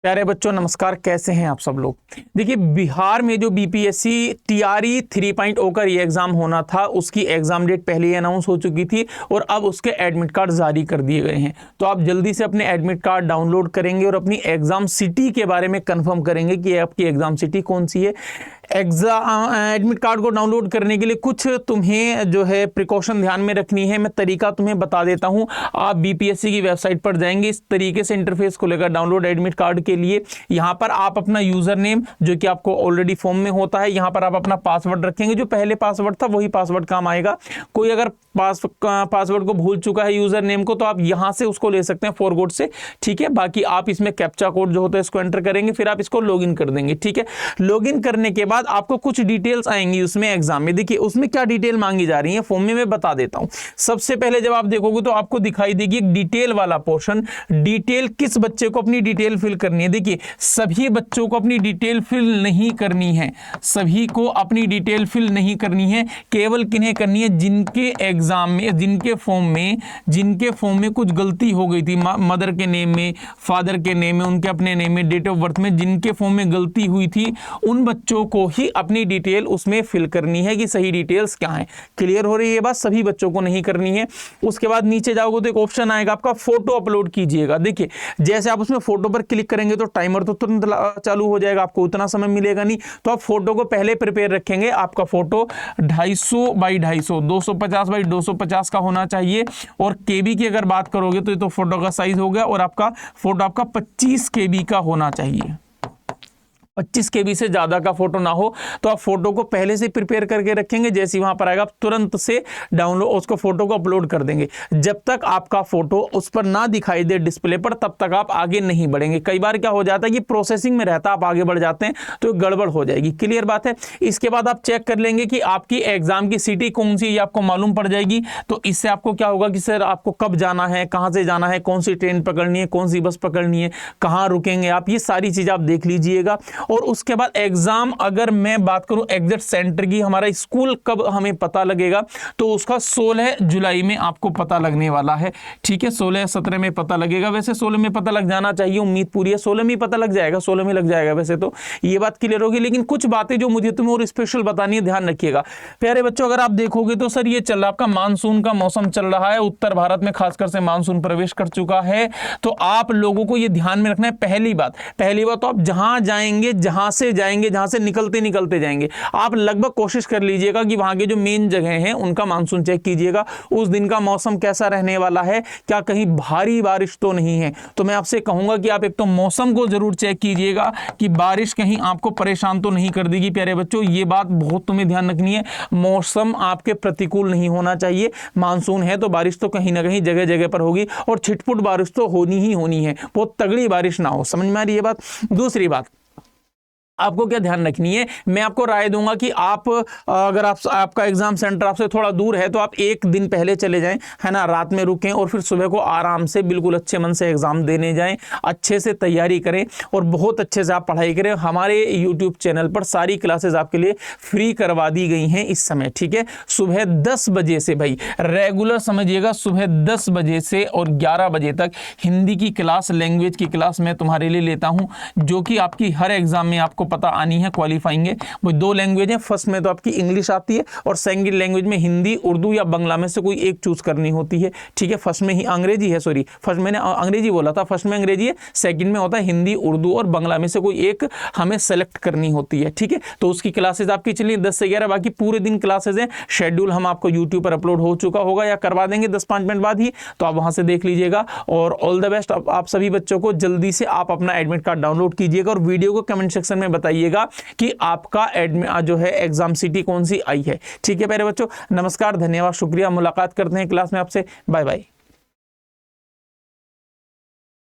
प्यारे बच्चों नमस्कार, कैसे हैं आप सब लोग। देखिए, बिहार में जो बीपीएससी टीआरई 3.0 का ये एग्जाम होना था, उसकी एग्जाम डेट पहले ही अनाउंस हो चुकी थी और अब उसके एडमिट कार्ड जारी कर दिए गए हैं। तो आप जल्दी से अपने एडमिट कार्ड डाउनलोड करेंगे और अपनी एग्जाम सिटी के बारे में कंफर्म करेंगे कि आपकी एग्जाम सिटी कौन सी है। एडमिट कार्ड को डाउनलोड करने के लिए कुछ तुम्हें जो है प्रिकॉशन ध्यान में रखनी है। मैं तरीका तुम्हें बता देता हूं। आप बीपीएससी की वेबसाइट पर जाएंगे, इस तरीके से इंटरफेस खुलेगा डाउनलोड एडमिट कार्ड के लिए। यहां पर आप अपना यूजर नेम जो कि आपको ऑलरेडी फॉर्म में होता है, यहां पर आप अपना पासवर्ड रखेंगे। जो पहले पासवर्ड था वही पासवर्ड काम आएगा। कोई अगर पासवर्ड को भूल चुका है यूजर नेम को, तो आप यहां से उसको ले सकते हैं फॉरगॉट से, ठीक है। बाकी आप इसमें कैप्चा कोड जो होता है इसको एंटर करेंगे, फिर आप इसको लॉगिन कर देंगे, ठीक है। लॉगिन करने के बाद आपको कुछ डिटेल्स आएंगी उसमें एग्जाम में। देखिए उसमें क्या डिटेल मांगी जा रही है फॉर्म में, मैं बता देता हूं। सबसे पहले जब आप देखोगे तो आपको दिखाई देगी एक डिटेल वाला पोर्शन। डिटेल किस बच्चे को अपनी डिटेल फिल करनी है। देखिए सभी बच्चों को अपनी डिटेल फिल नहीं करनी है, सभी को अपनी डिटेल फिल नहीं करनी है। केवल किन्हें करनी है, जिनके एग्जाम में, जिनके फॉर्म में कुछ गलती हो गई थी, मदर के नेम में, फादर के नेम में, उनके अपने नेम में, डेट ऑफ बर्थ में जिनके फॉर्म में गलती हुई थी, उन बच्चों को ही अपनी डिटेल उसमें फिल करनी है कि सही डिटेल्स क्या हैं। क्लियर हो रही है बात। सभी बच्चों को नहीं करनी है। उसके बाद नीचे जाओगे तो एक ऑप्शन आएगा आपका फोटो अपलोड कीजिएगा। देखिए जैसे आप उसमें फोटो पर क्लिक करेंगे तो टाइमर तो तुरंत चालू हो जाएगा, आपको उतना समय मिलेगा नहीं। तो आप फोटो को पहले प्रिपेयर रखेंगे। आपका फोटो 250 बाई 250, 250 बाई 250 का होना चाहिए। और केबी की अगर बात करोगे तो ये तो फोटो का साइज हो गया, और आपका फोटो आपका 25 केबी का होना चाहिए। 25 केबी से ज्यादा का फोटो ना हो। तो आप फोटो को पहले से प्रिपेयर करके रखेंगे, जैसे वहां पर आएगा आप तुरंत से डाउनलोड उसको फोटो को अपलोड कर देंगे। जब तक आपका फोटो उस पर ना दिखाई दे डिस्प्ले पर, तब तक आप आगे नहीं बढ़ेंगे। कई बार क्या हो जाता है कि प्रोसेसिंग में रहता, आप आगे बढ़ जाते हैं तो गड़बड़ हो जाएगी। क्लियर बात है। इसके बाद आप चेक कर लेंगे कि आपकी एग्जाम की सिटी कौन सी, ये आपको मालूम पड़ जाएगी। तो इससे आपको क्या होगा कि सर आपको कब जाना है, कहां से जाना है, कौन सी ट्रेन पकड़नी है, कौन सी बस पकड़नी है, कहां रुकेंगे आप, ये सारी चीज आप देख लीजिएगा। और उसके बाद एग्जाम, अगर मैं बात करूं एग्जैक्ट सेंटर की, हमारा स्कूल कब हमें पता लगेगा, तो उसका 16 जुलाई में आपको पता लगने वाला है, ठीक है। 16-17 में पता लगेगा। वैसे 16 में पता लग जाना चाहिए, उम्मीद पूरी है। 16 में पता लग जाएगा, 16 में लग जाएगा वैसे तो, ये बात क्लियर होगी। लेकिन कुछ बातें जो मुझे तुम्हें और स्पेशल बतानी है, ध्यान रखिएगा प्यारे बच्चों। अगर आप देखोगे तो सर ये चल रहा आपका मानसून का मौसम चल रहा है, उत्तर भारत में खासकर से मानसून प्रवेश कर चुका है। तो आप लोगों को ये ध्यान में रखना है। पहली बात तो आप जहां जाएंगे, जहां से निकलते जाएंगे, आप लगभग कोशिश कर लीजिएगा कि वहां के जो मेन जगह हैं उनका मानसून चेक कीजिएगा। उस दिन का मौसम कैसा रहने वाला है, क्या कहीं भारी बारिश तो नहीं है। तो मैं आपसे कहूंगा कि आप एक तो मौसम को जरूर चेक कीजिएगा कि बारिश कहीं आपको परेशान तो नहीं कर देगी। प्यारे बच्चों ये बात बहुत तुम्हें ध्यान रखनी है, मौसम आपके प्रतिकूल नहीं होना चाहिए। मानसून है तो बारिश तो कहीं ना कहीं जगह जगह पर होगी, और छिटपुट बारिश तो होनी ही होनी है, बहुत तगड़ी बारिश ना हो। समझ में आ रही है बात। दूसरी बात आपको क्या ध्यान रखनी है, मैं आपको राय दूंगा कि आप अगर आपका एग्जाम सेंटर आपसे थोड़ा दूर है तो आप एक दिन पहले चले जाएं, है ना, रात में रुकें और फिर सुबह को आराम से बिल्कुल अच्छे मन से एग्जाम देने जाएं। अच्छे से तैयारी करें और बहुत अच्छे से आप पढ़ाई करें। हमारे यूट्यूब चैनल पर सारी क्लासेस आपके लिए फ्री करवा दी गई हैं इस समय, ठीक है। सुबह 10 बजे से, भाई रेगुलर समझिएगा, सुबह 10 बजे से और 11 बजे तक हिंदी की क्लास, लैंग्वेज की क्लास मैं तुम्हारे लिए लेता हूं, जो कि आपकी हर एग्जाम में आपको पता आनी है, क्वालिफाइंग है। वो 2 लैंग्वेज है, फर्स्ट में तो आपकी इंग्लिश आती है और सेकंड लैंग्वेज में हिंदी, उर्दू या बांग्ला में से कोई एक चूज करनी होती है, ठीक है। फर्स्ट में ही अंग्रेजी है, सॉरी फर्स्ट मैंने अंग्रेजी बोला था, फर्स्ट में अंग्रेजी है, सेकंड में होता है हिंदी, उर्दू और बांग्ला में से कोई एक हमें सेलेक्ट करनी होती है, ठीक है। तो उसकी क्लासेज आपकी चलिए 10 से 11, बाकी पूरे दिन क्लासेज हैं। शेड्यूल हम आपको यूट्यूब पर अपलोड हो चुका होगा या करवा देंगे 10-5 मिनट बाद ही, तो आप वहां से देख लीजिएगा। और ऑल द बेस्ट आप सभी बच्चों को। जल्दी से आप अपना एडमिट कार्ड डाउनलोड कीजिएगा और वीडियो को कमेंट सेक्शन में बताइएगा कि आपका जो है एग्जाम सिटी कौन सी आई है, ठीक है प्यारे बच्चों। नमस्कार, धन्यवाद, शुक्रिया। मुलाकात करते हैं क्लास में आपसे। Bye bye.